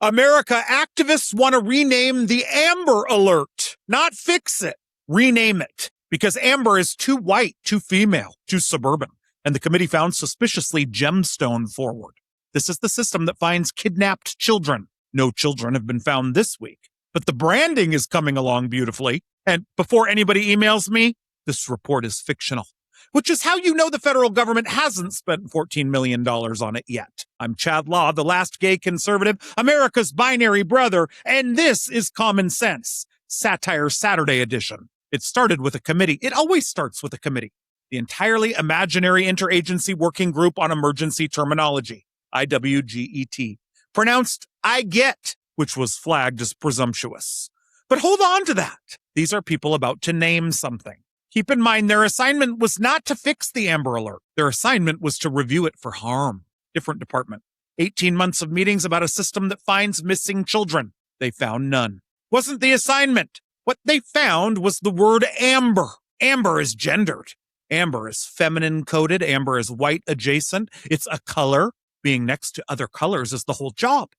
America activists want to rename the Amber Alert, not fix it. Rename it, because Amber is too white, too female, too suburban. And the committee found suspiciously gemstone-forward. This is the system that finds kidnapped children. No children have been found this week. But the branding is coming along beautifully. And before anybody emails me, this report is fictional. Which is how you know the federal government hasn't spent $14 million on it yet. I'm Chad Law, the last gay conservative, America's binary brother, and this is Common Sense, Satire Saturday edition. It started with a committee. It always starts with a committee. The entirely imaginary Interagency Working Group on Emergency Terminology, IWGET, pronounced I get, which was flagged as presumptuous. But hold on to that. These are people about to name something. Keep in mind, their assignment was not to fix the Amber Alert. Their assignment was to review it for harm. Different department. 18 months of meetings about a system that finds missing children. They found none. Wasn't the assignment. What they found was the word amber. Amber is gendered. Amber is feminine coded. Amber is white adjacent. It's a color. Being next to other colors is the whole job.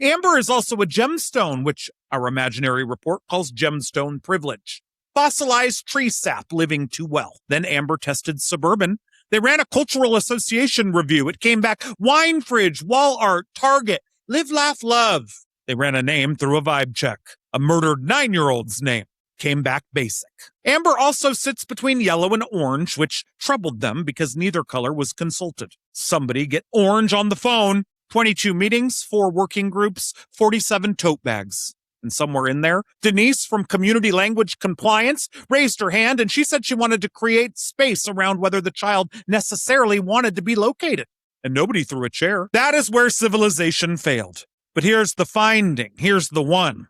Amber is also a gemstone, which our imaginary report calls gemstone privilege. Fossilized tree sap living too well. Then Amber tested Suburban. They ran a cultural association review. It came back wine fridge, wall art, Target, live, laugh, love. They ran a name through a vibe check. A murdered 9-year-old's name. Came back basic. Amber also sits between yellow and orange, which troubled them because neither color was consulted. Somebody get orange on the phone. 22 meetings, 4 working groups, 47 tote bags. And somewhere in there, Denise from Community Language Compliance raised her hand and she said she wanted to create space around whether the child necessarily wanted to be located. And nobody threw a chair. That is where civilization failed. But here's the finding. Here's the one.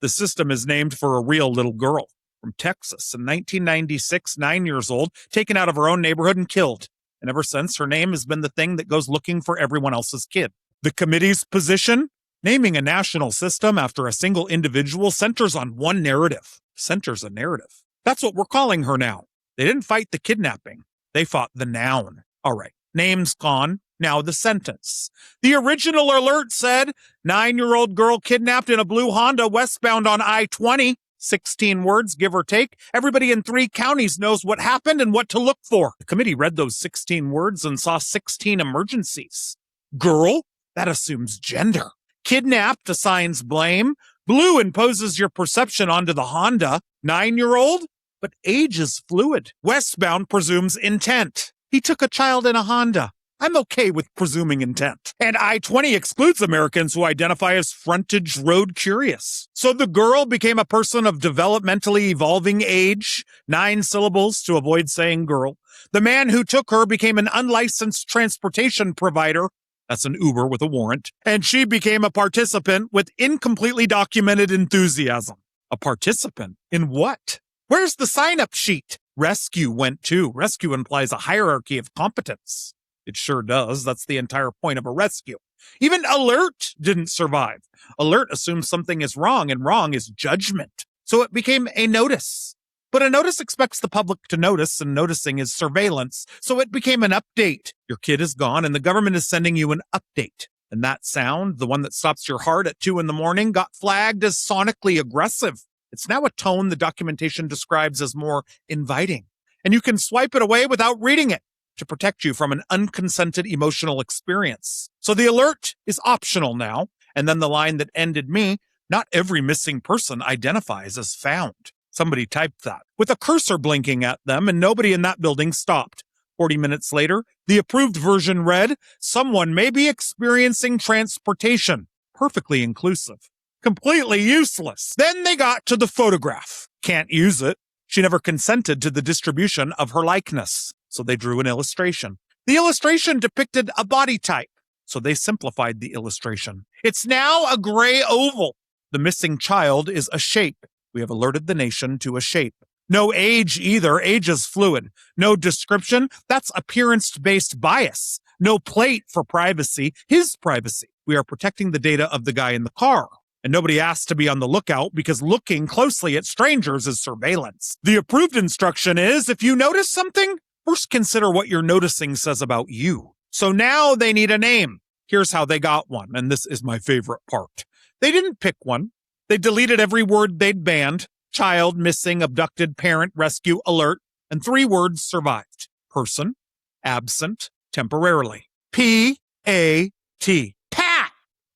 The system is named for a real little girl from Texas in 1996, 9 years old, taken out of her own neighborhood and killed. And ever since, her name has been the thing that goes looking for everyone else's kid. The committee's position? Naming a national system after a single individual centers on one narrative. Centers a narrative. That's what we're calling her now. They didn't fight the kidnapping. They fought the noun. All right, name's gone. Now the sentence. The original alert said, 9-year-old girl kidnapped in a blue Honda westbound on I-20. 16 words, give or take. Everybody in 3 counties knows what happened and what to look for. The committee read those 16 words and saw 16 emergencies. Girl? That assumes gender. Kidnapped assigns blame. Blue imposes your perception onto the Honda. 9-year-old? But age is fluid. Westbound presumes intent. He took a child in a Honda. I'm okay with presuming intent. And I-20 excludes Americans who identify as frontage road curious. So the girl became a person of developmentally evolving age, 9 syllables to avoid saying girl. The man who took her became an unlicensed transportation provider. That's an Uber with a warrant. And she became a participant with incompletely documented enthusiasm. A participant in what? Where's the sign-up sheet? Rescue went too. Rescue implies a hierarchy of competence. It sure does. That's the entire point of a rescue. Even alert didn't survive. Alert assumes something is wrong, and wrong is judgment. So it became a notice. But a notice expects the public to notice, and noticing is surveillance. So it became an update. Your kid is gone, and the government is sending you an update. And that sound, the one that stops your heart at 2 a.m, got flagged as sonically aggressive. It's now a tone the documentation describes as more inviting. And you can swipe it away without reading it to protect you from an unconsented emotional experience. So the alert is optional now. And then the line that ended me, not every missing person identifies as found. Somebody typed that with a cursor blinking at them, and nobody in that building stopped. 40 minutes later, the approved version read, someone may be experiencing transportation. Perfectly inclusive. Completely useless. Then they got to the photograph. Can't use it. She never consented to the distribution of her likeness. So they drew an illustration. The illustration depicted a body type. So they simplified the illustration. It's now a gray oval. The missing child is a shape. We have alerted the nation to a shape. No age either. Age is fluid. No description. That's appearance-based bias. No plate for privacy. His privacy. We are protecting the data of the guy in the car. And nobody asked to be on the lookout because looking closely at strangers is surveillance. The approved instruction is, if you notice something, first consider what your noticing says about you. So now they need a name. Here's how they got one, and this is my favorite part. They didn't pick one. They deleted every word they'd banned: child, missing, abducted, parent, rescue, alert, and 3 words survived: person, absent, temporarily. P-A-T. Pat!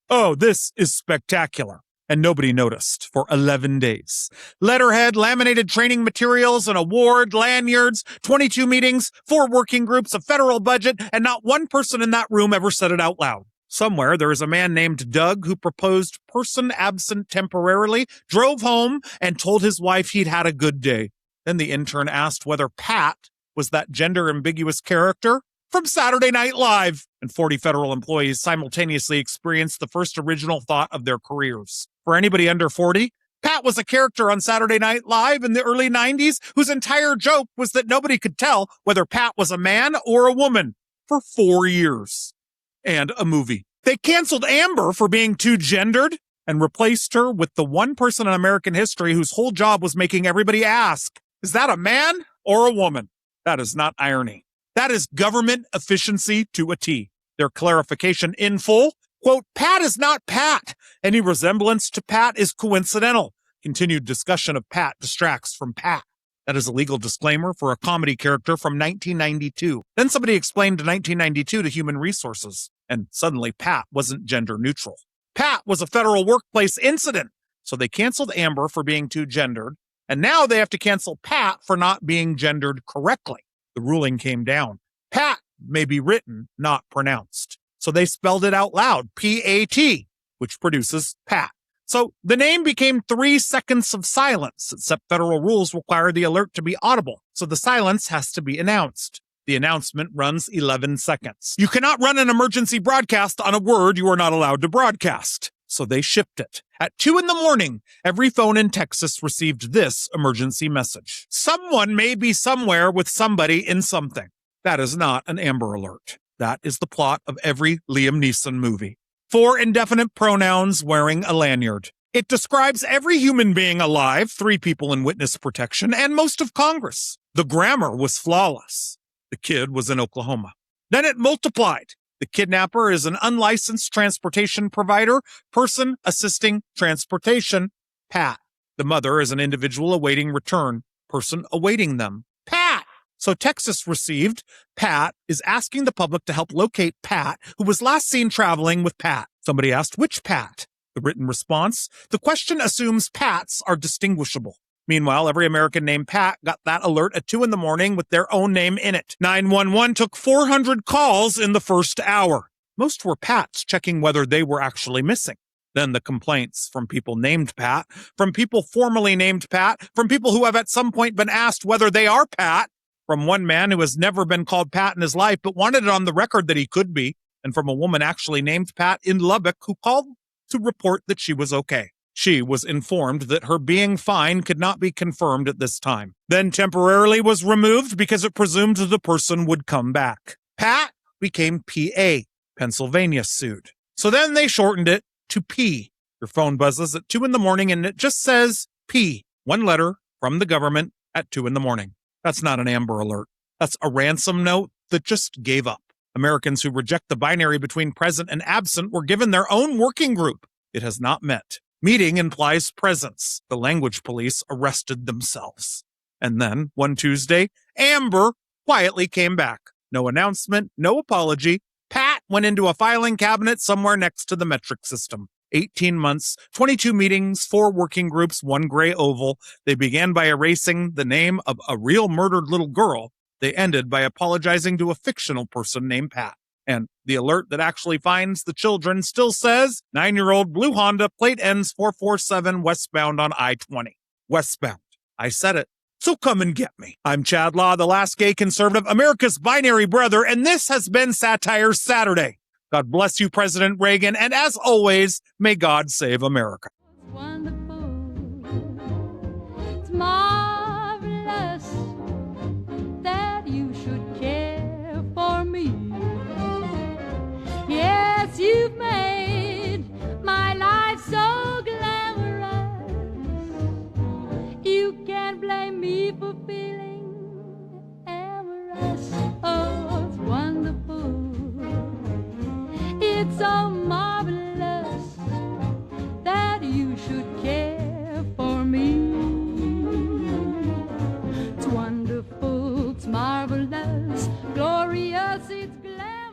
Oh, this is spectacular. And nobody noticed for 11 days. Letterhead, laminated training materials, an award, lanyards, 22 meetings, 4 working groups, a federal budget, and not one person in that room ever said it out loud. Somewhere there is a man named Doug who proposed person absent temporarily, drove home, and told his wife he'd had a good day. Then the intern asked whether Pat was that gender-ambiguous character from Saturday Night Live, and 40 federal employees simultaneously experienced the first original thought of their careers. For anybody under 40, Pat was a character on Saturday Night Live in the early 90s whose entire joke was that nobody could tell whether Pat was a man or a woman for 4 years. And a movie. They canceled Amber for being too gendered and replaced her with the one person in American history whose whole job was making everybody ask, is that a man or a woman? That is not irony. That is government efficiency to a T. Their clarification in full, quote, Pat is not Pat. Any resemblance to Pat is coincidental. Continued discussion of Pat distracts from Pat. That is a legal disclaimer for a comedy character from 1992. Then somebody explained 1992 to Human Resources, and suddenly Pat wasn't gender neutral. Pat was a federal workplace incident, so they canceled Amber for being too gendered, and now they have to cancel Pat for not being gendered correctly. The ruling came down. Pat may be written, not pronounced. So they spelled it out loud, P-A-T, which produces Pat. So the name became 3 seconds of silence, except federal rules require the alert to be audible. So the silence has to be announced. The announcement runs 11 seconds. You cannot run an emergency broadcast on a word you are not allowed to broadcast. So they shipped it. At 2 a.m, every phone in Texas received this emergency message. Someone may be somewhere with somebody in something. That is not an Amber Alert. That is the plot of every Liam Neeson movie. 4 indefinite pronouns wearing a lanyard. It describes every human being alive, 3 people in witness protection, and most of Congress. The grammar was flawless. The kid was in Oklahoma. Then it multiplied. The kidnapper is an unlicensed transportation provider, person assisting transportation, Pat. The mother is an individual awaiting return, person awaiting them, Pat. So Texas received, Pat is asking the public to help locate Pat, who was last seen traveling with Pat. Somebody asked, which Pat? The written response, the question assumes Pats are distinguishable. Meanwhile, every American named Pat got that alert at 2 a.m. with their own name in it. 911 took 400 calls in the first hour. Most were Pats checking whether they were actually missing. Then the complaints from people named Pat, from people formerly named Pat, from people who have at some point been asked whether they are Pat, from one man who has never been called Pat in his life but wanted it on the record that he could be, and from a woman actually named Pat in Lubbock who called to report that she was okay. She was informed that her being fine could not be confirmed at this time. Then temporarily was removed because it presumed the person would come back. Pat became P.A. Pennsylvania sued. So then they shortened it to P. Your phone buzzes at 2 a.m. and it just says P. One letter from the government at 2 a.m. That's not an Amber Alert. That's a ransom note that just gave up. Americans who reject the binary between present and absent were given their own working group. It has not met. Meeting implies presence. The language police arrested themselves. And then, one Tuesday, Amber quietly came back. No announcement, no apology. Pat went into a filing cabinet somewhere next to the metric system. 18 months, 22 meetings, 4 working groups, 1 gray oval. They began by erasing the name of a real murdered little girl. They ended by apologizing to a fictional person named Pat. And the alert that actually finds the children still says, 9-year-old blue Honda, plate ends 447 westbound on I-20. Westbound. I said it. So come and get me. I'm Chad Law, the last gay conservative, America's binary brother, and this has been Satire Saturday. God bless you, President Reagan, and as always, may God save America. It's wonderful. It's marvelous that you should care for me. Yes, you've made my life so glamorous. You can't blame me for feeling amorous. Oh, it's wonderful. It's should care for me. It's wonderful, it's marvelous, glorious, it's glamorous.